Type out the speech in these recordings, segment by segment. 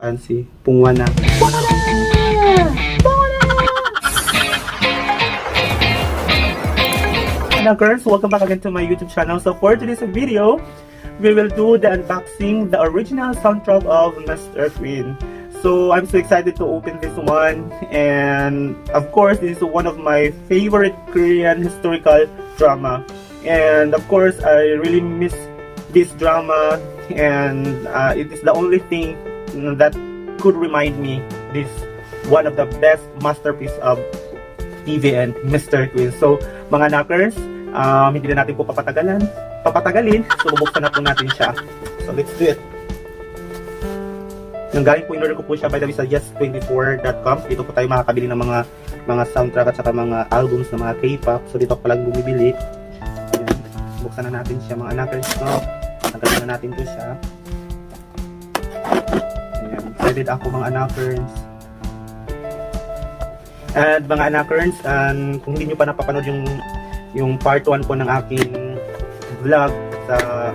Fancy. Pungwa na. Girls, welcome back again to my YouTube channel. So for today's video, we will do the unboxing, the original soundtrack of Mr. Queen. So I'm so excited to open this one, and of course this is one of my favorite Korean historical drama, and of course I really miss this drama, and it is the only thing that could remind me this one of the best masterpiece of TV and Mr. Queen. So mga knockers, hindi na natin po papatagalin, so bubuksan na po natin siya. So let's do it. Yung galing po, in-order ko po siya by the way sa yes24.com. Dito po tayo makakabili ng mga soundtrack at saka mga albums ng mga K-pop. So dito ko palang bumibili. Ayan. Buksan na natin siya mga knockers. So, tanggalin na natin po siya. Ayan. Excited ako mga knockers. And mga knockers, kung hindi nyo pa napapanood yung part 1 po ng aking vlog sa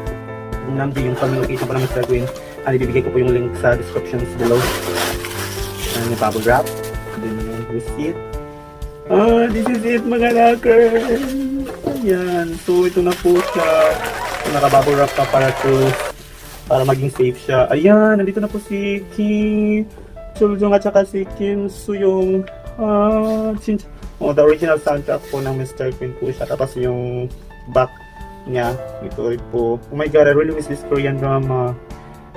yung communication po ng Mr. Queen, ibibigay ko po yung link sa descriptions below. And yung bubble wrap, then yung receipt. This is it mga knockers. Ayan, so ito na po siya. Naka-bubble wrap pa para maging safe siya. Ayan, nandito na po si Kim Chuljung at saka si Kim Suyong. The original soundtrack po ng Mr. Queen po siya. Tapos yung back niya, ito po. Oh my god, I really miss this Korean drama.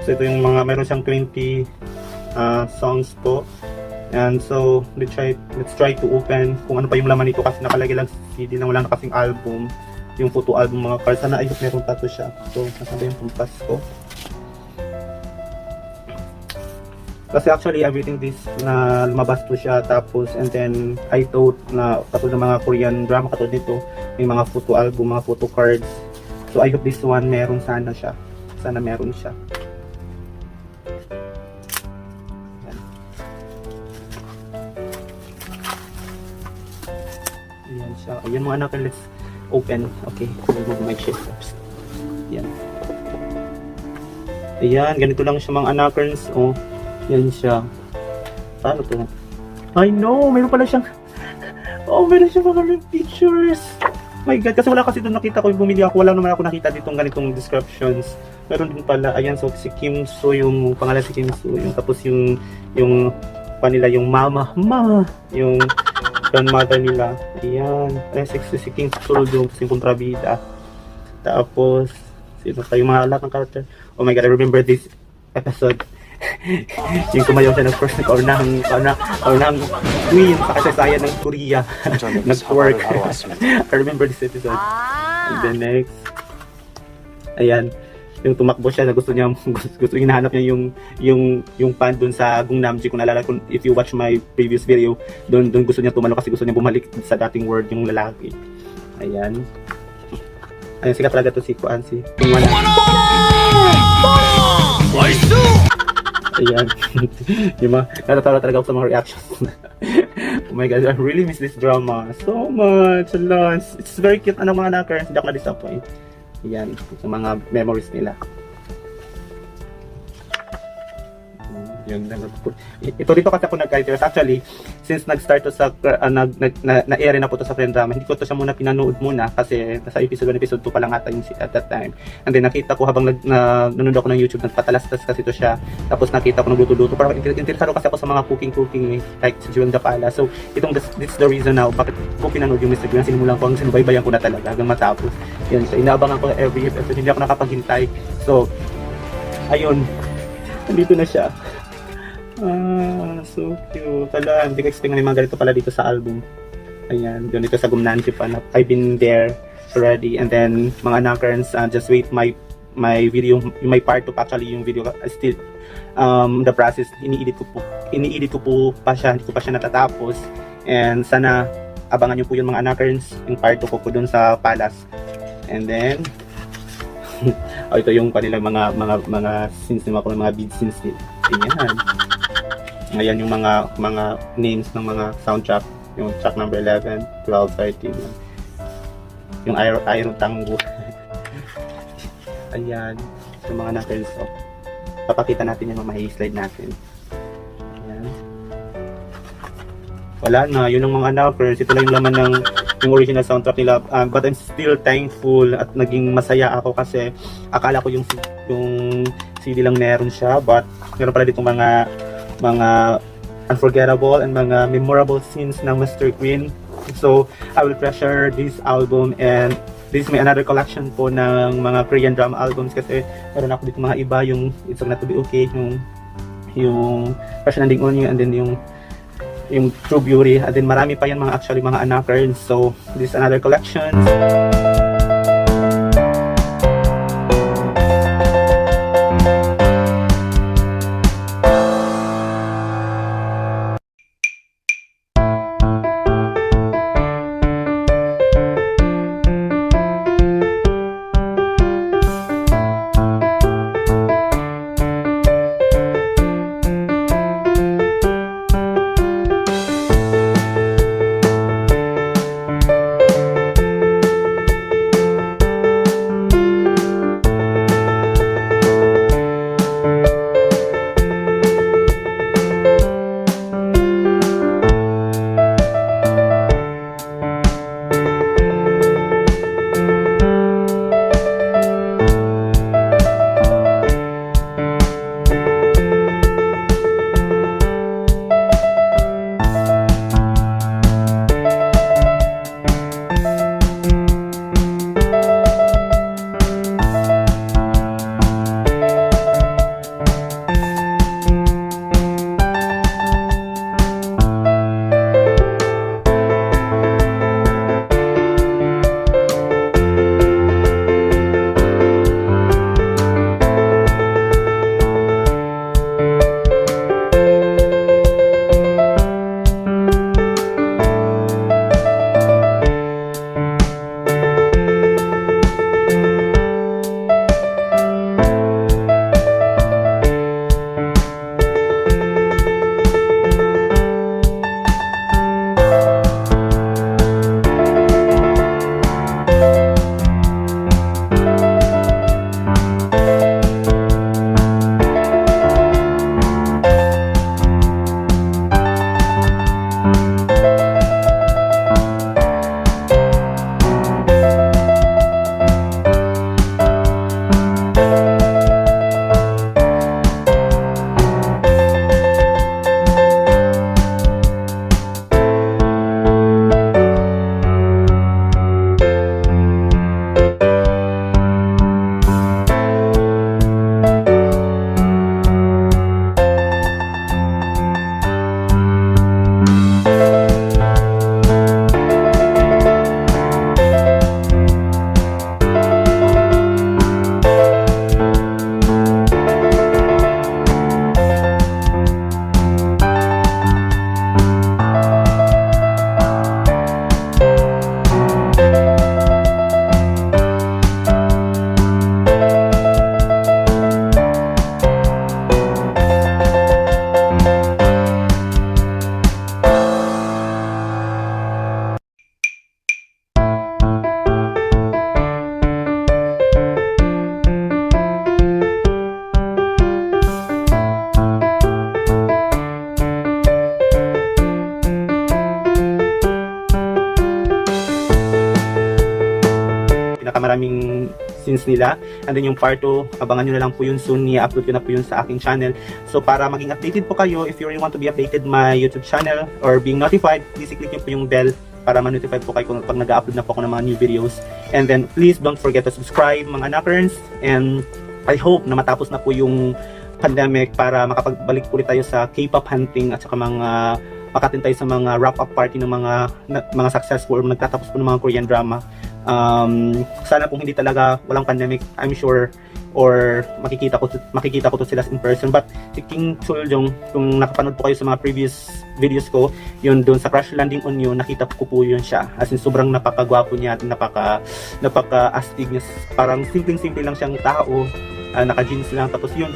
So ito yung meron siyang 20 songs po. And so let's try to open kung ano pa yung laman nito, kasi nakalagay lang CD na wala na kasing album. Yung photo album mga cards. Sana ayos meron pa to siya. So nasaan yung pampas ko? Kasi actually everything this na lumabas to siya, tapos and then I thought na katulad ng mga Korean drama katulad dito, may mga photo album, mga photo cards. So I hope this one meron sana siya. Sana meron siya. Yan. Ayan siya. Ayan mga anak, let's open. Okay, remove my shit. Yan. Ayan, ganito lang siya mga anakers. Oh. Yan siya. Paano to? I know, meron pala siyang meron siyang mga pictures. My god, kasi wala kasi doon nakita ko yung bumili ako. Wala naman ako nakita ditong ganitong descriptions. Meron din pala. Ayan, so si Kim So, yung pangalan si Kim So. Yung tapos yung panila, yung mama, yung grandmother nila. Ayan. Ayan, si Kim So, yung kontrabida. Tapos, sino pa yung mga lahat ng character. Oh my god, I remember this episode. Yung kumayaw siya ng first kaunahang queen sa kasaysayan ng Korea. Nag-work. I remember this episode. And then next, ayan, yung tumakbo siya na gusto hinahanap niya yung fan dun sa Gangnamji. Kung naalala ko, if you watch my previous video, dun gusto niya tumalo kasi gusto niya bumalik sa dating world yung lalaki. Ayan. Ayan, sikat talaga to si Kuan, si Pingwana. Ayan. Yung mga natatawa talaga ako sa mga reactions. Oh my god, I really miss this drama so much. It's very cute. Ano mga knockers, hindi ako na-disappoint. Ayan, sa mga memories nila. Yun, ito dito kasi ako nag-characters. Actually, since nag-start to sa na-air na po to sa friend drama, hindi ko to siya muna pinanood muna kasi nasa episode 2 pa lang ata yung at that time. And then nakita ko habang nanonood ako ng YouTube, nagpatalastas kasi to siya. Tapos nakita ko nagluto-luto. Parang interesado kasi ako sa mga cooking like si Juan Dapala. So this is the reason now bakit ko pinanood yung Mr. Queen. Simulan ko, sinubaybayan ko na talaga hanggang matapos. Yan, so inaabangan ko every episode, hindi ako nakapaghintay. So ayun, nandito na siya. So cute. Tala, hindi ko expect na may mga ganito pala dito sa album. Ayan, doon dito sa Gangnamji pa. I've been there already. And then, mga knockers, just wait my video, my part 2 actually, yung video still the process, ini-edit ko po pa siya, hindi ko pa siya natatapos. And sana abangan nyo po yung mga knockers, yung part 2 ko po doon sa Palace. And then ito yung kanilang mga scenes nila, mga bead scenes nila. Ayan. Ayan yung mga names ng mga soundtrack, yung track number 11, 12, 13, yung Iron Tango. Ayan, yung mga knuckles. So, papakita natin yung mga slide natin. wala na. Yun ang mga Anakers. Ito lang yung laman ng yung original soundtrack nila. But I'm still thankful at naging masaya ako kasi akala ko yung CD lang meron siya. But meron pala dito mga unforgettable and mga memorable scenes ng Mr. Queen. So, I will treasure this album, and this is my another collection po ng mga Korean drama albums kasi meron ako dito mga iba, yung It's Not To Be Okay, yung Crash Landing on You, and then yung True Beauty, and then marami pa yan actually mga Anakers. So, this is another collection. Maraming scenes nila. And then yung part 2, abangan nyo na lang po yun soon. I-upload ko na po yun sa aking channel. So para maging updated po kayo, if you really want to be updated my YouTube channel or being notified, please click nyo po yung bell para ma-notify po kayo kung pag nag-upload na po ako ng mga new videos. And then please don't forget to subscribe mga Anakers. And I hope na matapos na po yung pandemic para makapagbalik ulit tayo sa K-pop hunting at saka mga makatin tayo sa mga wrap-up party ng mga successful or nagtatapos po ng mga Korean drama. Sana kung hindi talaga walang pandemic, I'm sure or makikita ko to sila in person. But si King Choljong, kung nakapanood po kayo sa mga previous videos ko, yun doon sa Crash Landing on You, nakita ko po yun siya. As in sobrang napakagwapo niya at napaka-astig niya. Parang simpleng-simple lang siyang tao, naka-jeans lang, tapos yun,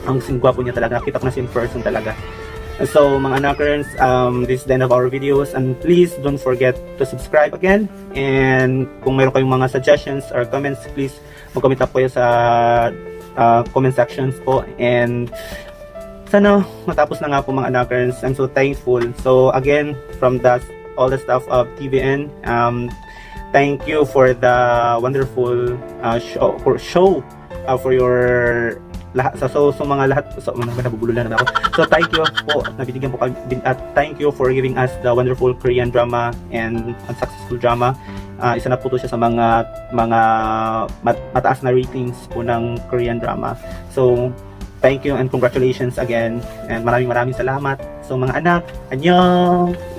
ang gwapo niya talaga. Nakita ko na siya in person talaga. So mga Anakers, this is the end of our videos, and please don't forget to subscribe again. And kung mayroon kayong mga suggestions or comments, please mag-comment up po kayo sa comment sections po. And sana matapos na nga po mga anakers. I'm so thankful. So again, from all the staff of TVN, thank you for the wonderful show for your lahat so mga lahat nabubulol na ako. So thank you po, nabibigyan po kami at thank you for giving us the wonderful Korean drama and successful drama. Isa na po to siya sa mga mataas na ratings po ng Korean drama. So thank you and congratulations again, and maraming salamat. So mga anak, annyeong!